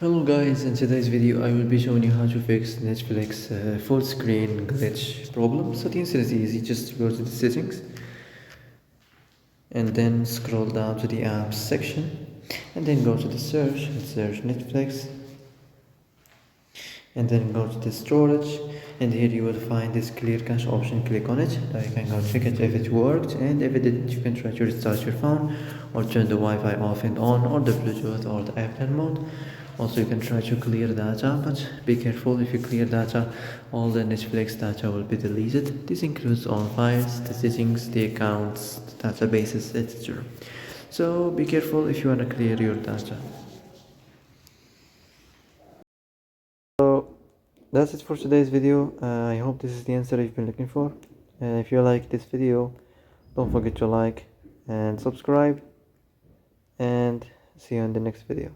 Hello guys, in today's video I will be showing you how to fix Netflix full screen glitch problem. So the answer is easy, just go to the settings and then scroll down to the apps section and then go to the search and search Netflix and then go to the storage, and here you will find this clear cache option. Click on it. Now you can go check it if it worked, and if it didn't you can try to restart your phone or turn the Wi-Fi off and on, or the Bluetooth or the airplane mode. Also you can try to clear data, but be careful. If you clear data, all the Netflix data will be deleted. This includes all files, the settings, the accounts, the databases, etc. So be careful if you want to clear your data. So that's it for today's video. I hope this is the answer you've been looking for. If you like this video, don't forget to like and subscribe, and see you in the next video.